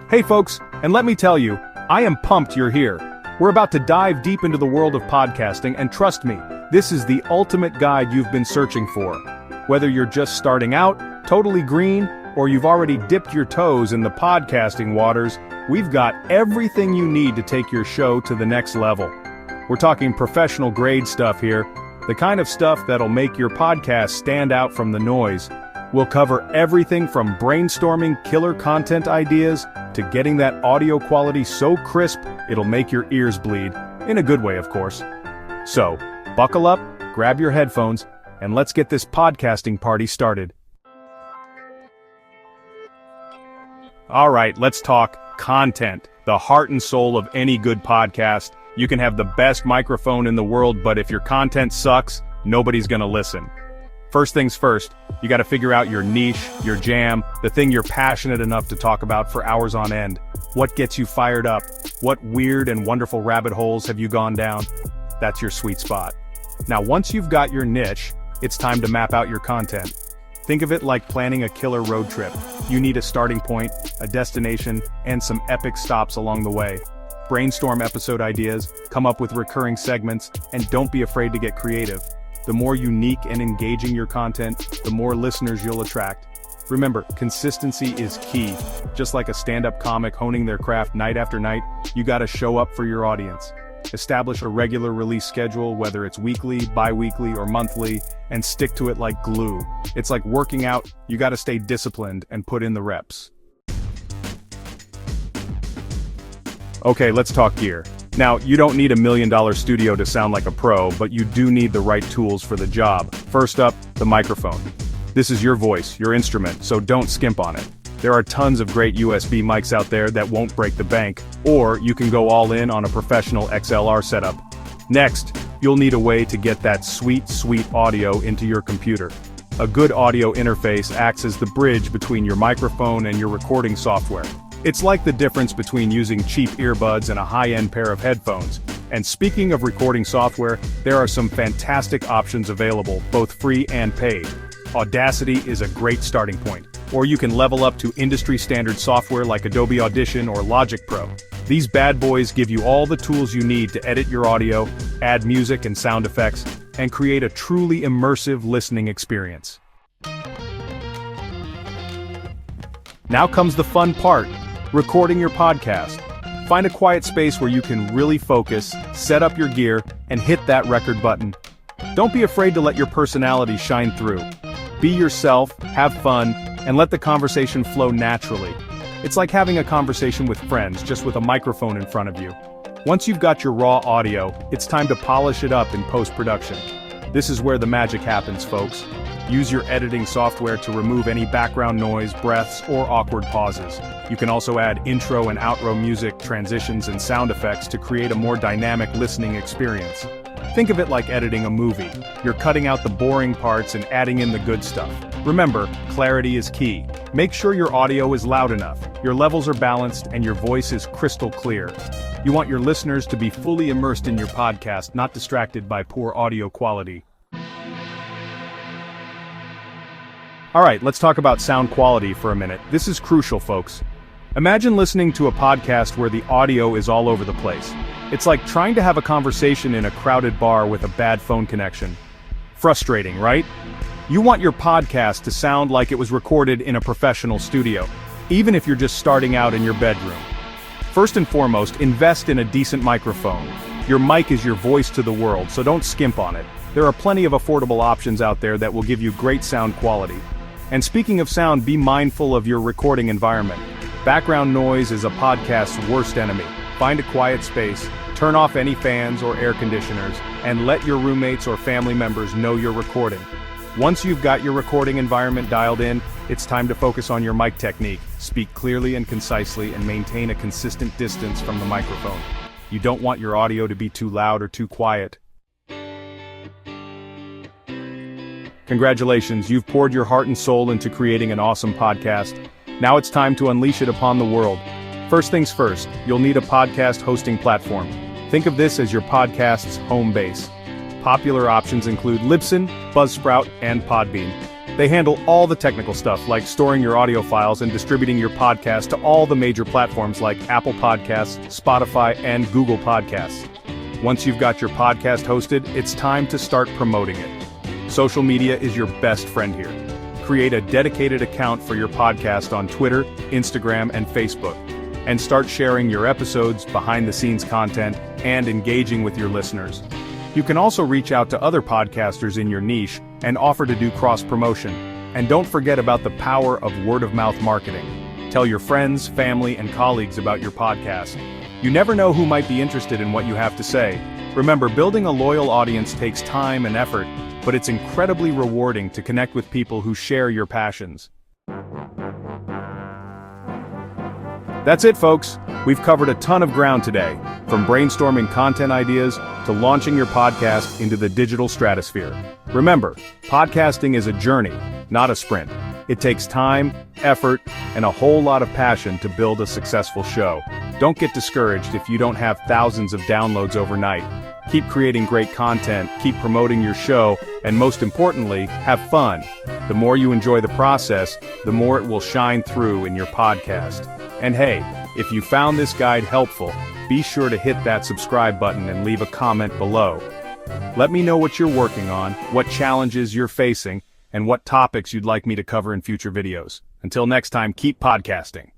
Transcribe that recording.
Hey folks, and let me tell you, I am pumped you're here. We're about to dive deep into the world of podcasting, and trust me, this is the ultimate guide you've been searching for. Whether you're just starting out, totally green, or you've already dipped your toes in the podcasting waters, we've got everything you need to take your show to the next level. We're talking professional grade stuff here, the kind of stuff that'll make your podcast stand out from the noise. We'll cover everything from brainstorming killer content ideas to getting that audio quality so crisp it'll make your ears bleed, in a good way of course. So, buckle up, grab your headphones, and let's get this podcasting party started. Alright, let's talk content, the heart and soul of any good podcast. You can have the best microphone in the world, but if your content sucks, nobody's gonna listen. First things first, you gotta figure out your niche, your jam, the thing you're passionate enough to talk about for hours on end. What gets you fired up? What weird and wonderful rabbit holes have you gone down? That's your sweet spot. Now once you've got your niche, it's time to map out your content. Think of it like planning a killer road trip. You need a starting point, a destination, and some epic stops along the way. Brainstorm episode ideas, come up with recurring segments, and don't be afraid to get creative. The more unique and engaging your content, the more listeners you'll attract. Remember, consistency is key. Just like a stand-up comic honing their craft night after night, you gotta show up for your audience. Establish a regular release schedule, whether it's weekly, bi-weekly, or monthly, and stick to it like glue. It's like working out, you gotta stay disciplined and put in the reps. Okay, let's talk gear. Now, you don't need $1 million studio to sound like a pro, but you do need the right tools for the job. First up, the microphone. This is your voice, your instrument, so don't skimp on it. There are tons of great USB mics out there that won't break the bank, or you can go all in on a professional XLR setup. Next, you'll need a way to get that sweet audio into your computer. A good audio interface acts as the bridge between your microphone and your recording software. It's like the difference between using cheap earbuds and a high-end pair of headphones. And speaking of recording software, there are some fantastic options available, both free and paid. Audacity is a great starting point, or you can level up to industry-standard software like Adobe Audition or Logic Pro. These bad boys give you all the tools you need to edit your audio, add music and sound effects, and create a truly immersive listening experience. Now comes the fun part. Recording your podcast. Find a quiet space where you can really focus, set up your gear, and hit that record button. Don't be afraid to let your personality shine through. Be yourself, have fun, and let the conversation flow naturally. It's like having a conversation with friends, just with a microphone in front of you. Once you've got your raw audio, it's time to polish it up in post-production. This is where the magic happens, folks. Use your editing software to remove any background noise, breaths, or awkward pauses. You can also add intro and outro music, transitions, and sound effects to create a more dynamic listening experience. Think of it like editing a movie. You're cutting out the boring parts and adding in the good stuff. Remember, clarity is key. Make sure your audio is loud enough, your levels are balanced, and your voice is crystal clear. You want your listeners to be fully immersed in your podcast, not distracted by poor audio quality. Alright, let's talk about sound quality for a minute. This is crucial, folks. Imagine listening to a podcast where the audio is all over the place. It's like trying to have a conversation in a crowded bar with a bad phone connection. Frustrating, right? You want your podcast to sound like it was recorded in a professional studio, even if you're just starting out in your bedroom. First and foremost, invest in a decent microphone. Your mic is your voice to the world, so don't skimp on it. There are plenty of affordable options out there that will give you great sound quality. And speaking of sound, be mindful of your recording environment. Background noise is a podcast's worst enemy. Find a quiet space, turn off any fans or air conditioners, and let your roommates or family members know you're recording. Once you've got your recording environment dialed in, it's time to focus on your mic technique. Speak clearly and concisely and maintain a consistent distance from the microphone. You don't want your audio to be too loud or too quiet. Congratulations, you've poured your heart and soul into creating an awesome podcast. Now it's time to unleash it upon the world. First things first, you'll need a podcast hosting platform. Think of this as your podcast's home base. Popular options include Libsyn, Buzzsprout, and Podbean. They handle all the technical stuff like storing your audio files and distributing your podcast to all the major platforms like Apple Podcasts, Spotify, and Google Podcasts. Once you've got your podcast hosted, it's time to start promoting it. Social media is your best friend here. Create a dedicated account for your podcast on Twitter, Instagram, and Facebook, and start sharing your episodes, behind-the-scenes content, and engaging with your listeners. You can also reach out to other podcasters in your niche and offer to do cross-promotion. And don't forget about the power of word-of-mouth marketing. Tell your friends, family, and colleagues about your podcast. You never know who might be interested in what you have to say. Remember, building a loyal audience takes time and effort, but it's incredibly rewarding to connect with people who share your passions. That's it, folks. We've covered a ton of ground today, from brainstorming content ideas to launching your podcast into the digital stratosphere. Remember, podcasting is a journey, not a sprint. It takes time, effort, and a whole lot of passion to build a successful show. Don't get discouraged if you don't have thousands of downloads overnight. Keep creating great content, keep promoting your show, and most importantly, have fun. The more you enjoy the process, the more it will shine through in your podcast. And hey, if you found this guide helpful, be sure to hit that subscribe button and leave a comment below. Let me know what you're working on, what challenges you're facing, and what topics you'd like me to cover in future videos. Until next time, keep podcasting.